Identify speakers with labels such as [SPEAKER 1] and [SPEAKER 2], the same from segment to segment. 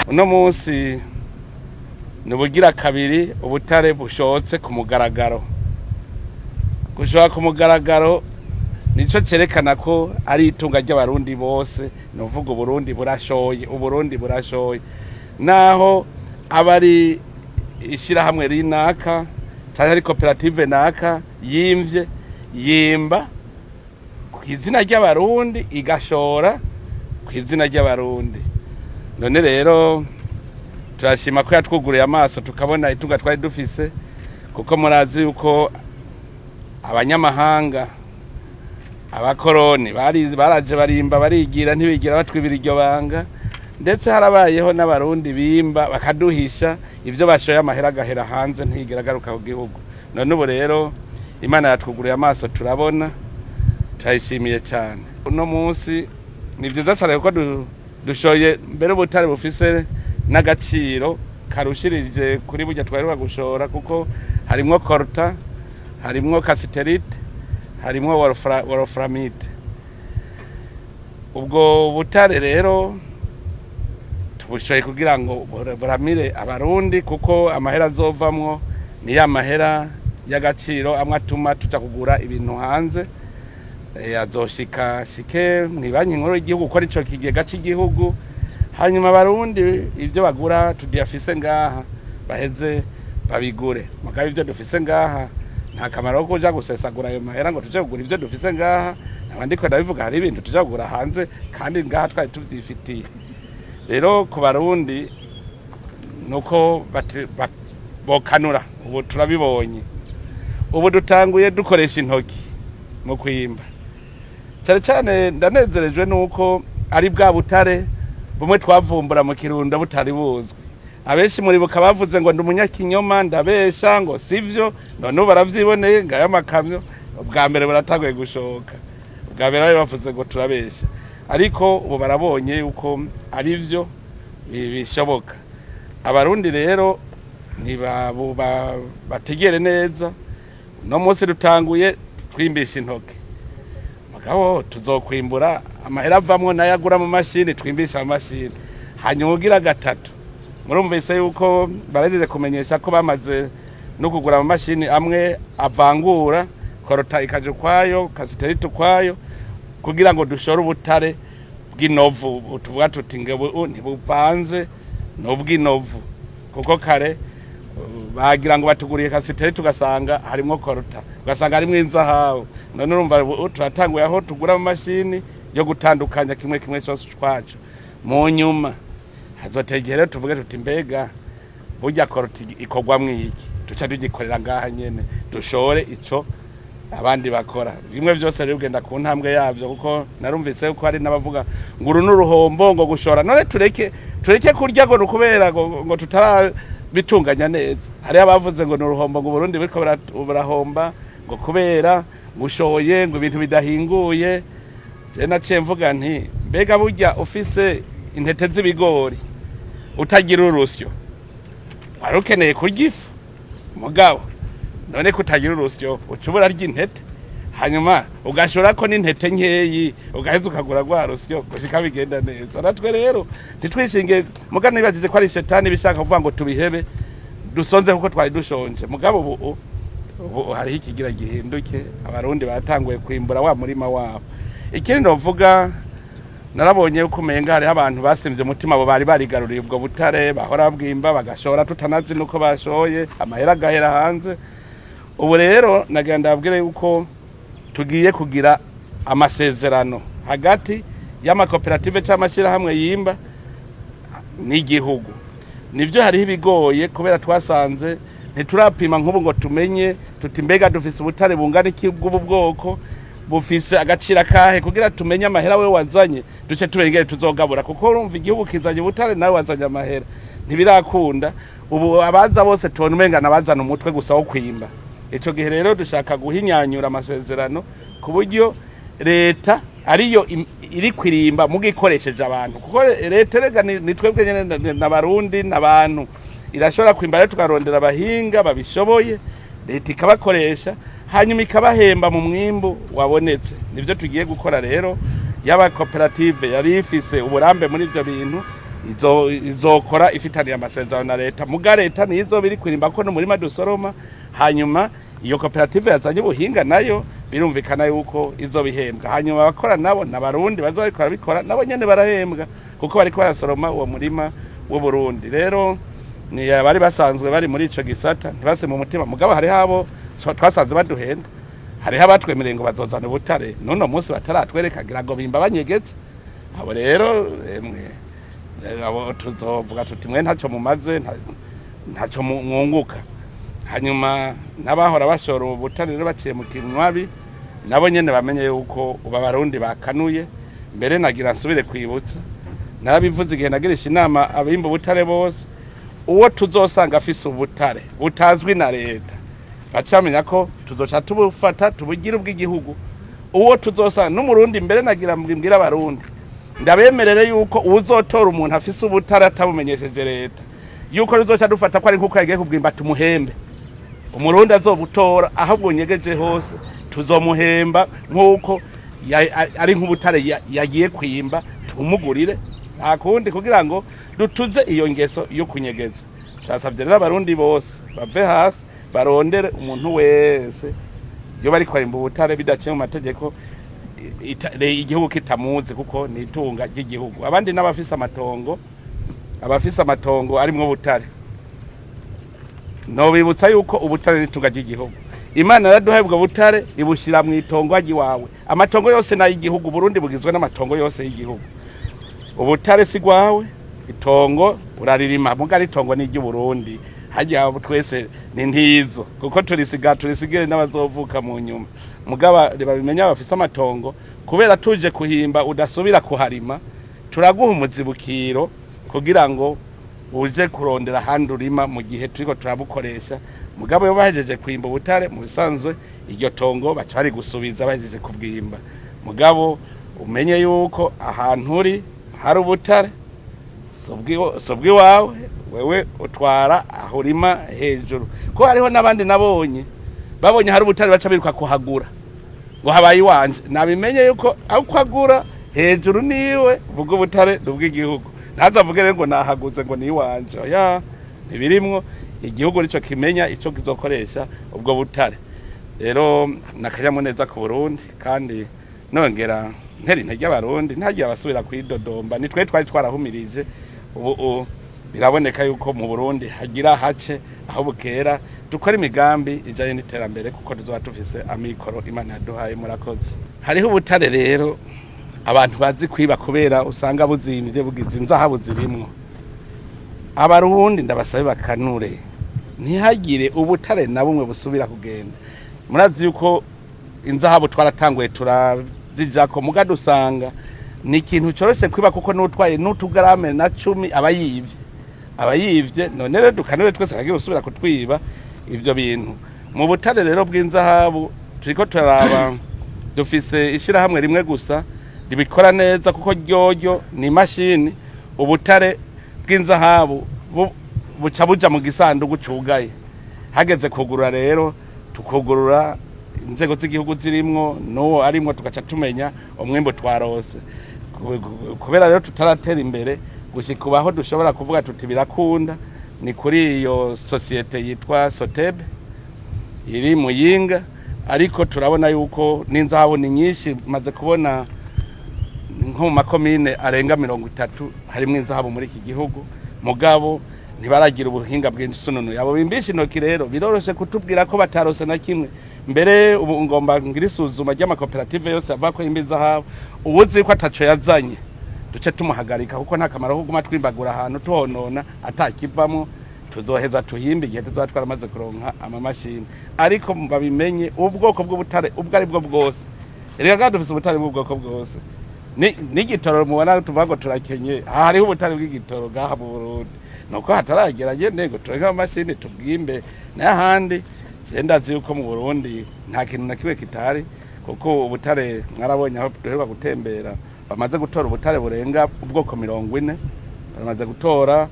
[SPEAKER 1] uno munsi nubugira kabiri ubutare bushotse ku mugaragaro. Gushoka ku mugaragaro nico cerekana ko ari itunga ry'abarundi bose, novuga Uburundi burashoye, naho abari ishira hamwe rinaka cyangwa ari koperative naka yimba ku izina ry'abarundi igashora ku izina ry'abarundi. None rero turashima ko yatwuguriye amaso tukabona itunga twari dufise, kuko murazi yuko abanyamahanga abakoroni baraje barimba barigira ntibigira batwibira iryo banga, ndetse harabayeho n'abarundi bimba bakaduhisha ivyo bashoye amahera gahera hanze ntigira garuka ku gihugu. None ubu rero Imana yatwuguriye amaso turabona, turayishimiye cyane. Uno munsi ni vyiza cyane kuko dushoye mbere ubutare bufise n'agaciro karushirije kuri burya twaheruka gushora, kuko harimwo colta, harimwo cassiterite, harimwo wolframite. Ubwo butare rero tubushoye kugira ngo buramire abarundi, kuko amahera azovamwo ni ya mahera y'agaciro amwe atuma tuja kugura ibintu hanze, azoshika shike mwibanyi nkuru y'igihugu ko arico kigega cy'igihugu, hanyuma abarundi ivyo bagura tudiyafise ngaha baheze babigure. Mugabe ivyo dufise ngaha nta kamaro ko kuja gusesagura ayo mahera ngo tuje kugura ivyo dufise ngaha, nabandi ko ndabivuga hari ibintu tuje kugura hanze kandi ngaha twari tuvyifitiye. Rero ku barundi nuko bokanura, ubu turabibonye, ubu dutanguye dukoresha intoki mu kwimba. Cyane cyane ndanezerejwe nuko ari bwa butare bumwe twavumbura mu Kirundo butari buzwi. Abenshi muri buka bavuze ngo ndi umunyakinyoma, ndabesha ngo sivyo, none baravyiboneye ngaya makamyo ubwa mbere baratanguye gushoka. Ubwa mbere bavuze ngo turabesha, ariko ubu barabonye yuko ari byo bishoboka. Abarundi rero bategere neza, no munsi dutanguye twimbisha intoke. Mugabo tuzokwimbura amahera avamwo nayagura mu mashini, twimbisha amashini. Hanyuma ugira gatatu, murumvise yuko barageje kumenyesha ko bamaze no kugura mu mashini amwe avangura korota ikaje kwayo, cassiterite kwayo, kugira ngo dushore ubutare bw'inovu. Tuvuga tuti ngo ntibuvanze n'ubw'inovu, kuko kare bagira ngo batuguriye cassiterite tugasanga harimo korota, ugasanga harimo inzahabu. None urumva turatanguye aho tugura mu mashini yo gutandukanya kimwe cyose twacu. Mu nyuma hazotegera tuvuge tuti mbega burya korota ikogwa mwiki, tuca tugikorera ngaha nyene dushore ico abandi bakora. Bimwe byose rero ugenda ku ntambwe yavyo, kuko narumvise ko hari n'abavuga ngo uru n'uruhombo ngo gushora. None tureke kurya ngo kubera ngo tutara bitunganya neza. Hari abavuze ngo n'uruhombo ngo Burundi biriko burahomba ngo kubera gushoye ngo ibintu bidahinguye. Je naciye mvuga nti mbega burya ufise intete z'ibigori utagira urusyo warukeneye kurya ifu, mugabo none kutagira urusyo ucubura ry'intete, hanyuma ugashora ko n'intete nkeyi ugaheza ukagura gwa rusyo gushika bigenda neza. Natwe rero ntitwishinge mugabo nibajije ko ari shetani bishaka kuvuga ngo tubihebe dusonze kuko twari dushonje. Mugabo ubu hari ikigira gihinduke, abarundi batanguye kwimbura wa murima wabo. Ikindi novuga, narabonye uko umenga hari abantu basimvye umutima abo bari barigaruriye ubwo butare, bahora bwimba bagashora tutanazi nuko bashoye amahera gahera hanze. Ubu rero nagenda abwire yuko tugiye kugira amasezerano hagati y'amakoperative cy'amashira hamwe yimba n'igihugu. Nivyo hariho ibigoye kubera twasanze ntiturapima nk'ubu ngo tumenye tuti mbega dufise ubutare bungana iki bw'ubu bwoko, bufise agacira kahe, kugira tumenye amahera we wazanye duce tubengere tuzogabura. Kuko urumva igihugu kizanye ubutare nawe wazanye amahera ntibirakunda. Ubu abaza bose tubona umenga nabazana umutwe gusa wo kwimba. Ico gihe rero dushaka guhinyanyura amasezerano ku buryo leta ariyo iri kwirimba mugikoresheje abantu, kuko leta rega ni twebwe nyene n'abarundi n'abantu irashobora kwimba rero tukarondera abahinga babishoboye, leta ikabakoresha hanyuma ikabahemba mu mwimbu wabonetse. Nivyo tugiye gukora rero. Yaba koperative yari ifise uburambe muri ivyo bintu izokora ifitaniye amasezerano na leta, muga leta nizo biri kwirimba ko n'umurima dusoroma, hanyuma iyo koperative yazanye ubuhinga nayo birumvikana yuko izo bihembwa, hanyuma abakora nabo n'abarundi bazabikora bikora nabo nyene barahembwa kuko bariko barasoroma uwo murima w'u Burundi. Rero ni abari basanzwe bari muri ico gisata ntibase mu mutima, mugabo hari habo twasanze baduhenda, hari abatwemereye ngo bazozana ubutare none munsi bataratwereka gira ngo bimba banyegetse. Abo rero abo tuzovuga tuti mwe ntacyo mumaze, ntacyo mwunguka. Hanyuma n'abahora bashora ubutare rero baciye mu kinywabi nabo nyene bamenye yuko Abarundi bakanuye. Mbere nagira nsubire kwibutsa, narabivuze igihe nagirisha inama abimba ubutare bose, uwo tuzosanga afise ubutare butazwi na leta bacamenya ko tuzoca tubufata tubugira ubw'igihugu. Uwo tuzosanga n'umurundi, mbere nagira mbwira Abarundi ndabemerere yuko uzotora umuntu afise ubutare atabumenyesheje leta yuko tuzoca dufata ko ari nkuko yagiye kubwimba tumuhembe. Umurundi azobutora aho bwonyegeje hose tuzomuhemba nkuko ari nk'ubutare yagiye kwimba tumugurire, nta kundi kugira ngo dutuze iyo ngeso yo kunyegeza. Twasabye rero Abarundi bose bave hasi barondere umuntu wese yo bari kwarimba ubutare bidaciye mu mategeko, igihugu kitamuzi kuko ni itunga ry'igihugu. Abandi n'abafise amatongo arimwo ubutare, no bibutsa yuko ubutare n'itunga ry'igihugu. Imana yaraduhaye ubwo butare ibushira mu itongo wawe. Amatongo yose na y'igihugu, Burundi bugizwe n'amatongo yose y'igihugu. Ubutare si gwawe, itongo uraririma, muga itongo ni ry'Uburundi. Hajya twese ni ntizo kuko turisigire n'abazovuka mu nyuma. Mugaba babimenya bafise amatongo, kubera tuje kuhimba udasubira kuharima, turaguha umuzibukiro kugira ngo uje kurondera handi urima mu gihe turiko turabukoresha. Mugabo yo bahejeje kwimba ubutare mu bisanzwe iryo tongo baca bari gusubiza bahejeje kubwimba. Mugabo umenye yuko ahantu uri hari ubutare sobwi wawe, wewe utwara aho urima hejuru. Ko hariho n'abandi nabonye babonye hari ubutare baca biruka kuhagura ngo habaye iwanje. Nabimenye yuko aho kwagura hejuru niwe vuga ubutare n'ubw'igihugu, ntazavuge rero ngo nahaguze ngo ni iwanje. Ya ntibirimwo, igihugu nico kimenya ico kizokoresha ubwo butare. Rero nakayamuneza ku Burundi, kandi nongera nteri intege Abarundi ntagiye abasubira kwidodomba. Nitwe twari twarahumirije, ubu biraboneka yuko mu Burundi hagira hace aho bukera dukora imigambi ijanye n'iterambere kuko tuzoba tufise amikoro Imana yaduhaye. Murakoze. Hariho ubutare rero abantu bazi kwiba kubera usanga buzimvye bugize inzahabu zirimwo. Abarundi ndabasabe bakanure ntihagire ubutare na bumwe busubira kugenda. Murazi yuko inzahabu twaratanguye turazijako, muga dusanga ni ikintu coroshe kwiba kuko n'utwaye n'utugarame na 10 abayivye. None rero dukanure twese kagiye usubira kutwiba ivyo bintu. Mu butare rero bw'inzahabu turiko turaraba, dufise ishirahamwe rimwe gusa ribikora neza kuko ryoryo ni imashini. Ubutare bw'inzahabu buca buja mu gisanduku cugaye, hageze kugurura rero tukugurura inzego z'igihugu zirimwo no arimwo tugaca tumenya umwimbo twarose. Kubera rero tutaratera imbere gushikubaho dushobora kuvuga tuti birakunda, ni kuri iyo societe yitwa Sotebe iri Muyinga. Ariko turabona yuko n'inzahabu ni nyinshi, maze kubona nko mu makomine arenga 30 harimo inzahabu muri iki gihugu, mugabo ntibaragira ubuhinga bw'insununu yabo bimbisha intoki. Rero biroroshe kutubwira ko batarose na kimwe. Mbere ubu ngomba ngira isuzuma ry'amakoperative yose avuga ko imbiza habo, ubuzi ko ataco yazanye duce tumuhagarika kuko nta kamaro ko guma twimbagura ahantu tuhonona atakivamo. Tuzoheza tuhimba igihe tuzoba twaramaze kuronka amamashini. Ariko babimenye ubwoko bw'ubutare ubwo ari bwo bwose, rega dufise ubutare bw'ubwoko bwose. N'igitoro mubona tuvuga ngo turakenye, hariho ubutare bw'igitoro gaha mu Burundi, nuko hataragera nego turenga amashini tubwimbe n'ahandi. Ndazi yuko mu Burundi nta kintu na kiwe kitari, kuko ubutare mwarabonye aho duheruka gutembera bamaze gutora ubutare burenga ubwoko 40 bamaze gutora.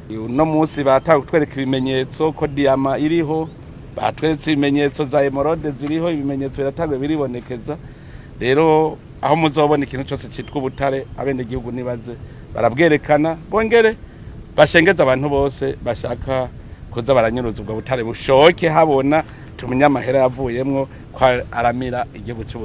[SPEAKER 1] Uno munsi batagutwereka ibimenyetso ko diama iriho, batweretse ibimenyetso za emerald ziriho, ibimenyetso biratagwe biribonekeza. Rero aho muzobona ikintu cyose cyitwa ubutare abene gihugu nibaze barabwerekana bongere bashengeza abantu bose bashaka kuza baranyuruza ubwo butare bushoke habona tumenye amahera yavuyemwo kwa aramira igihugu cy'u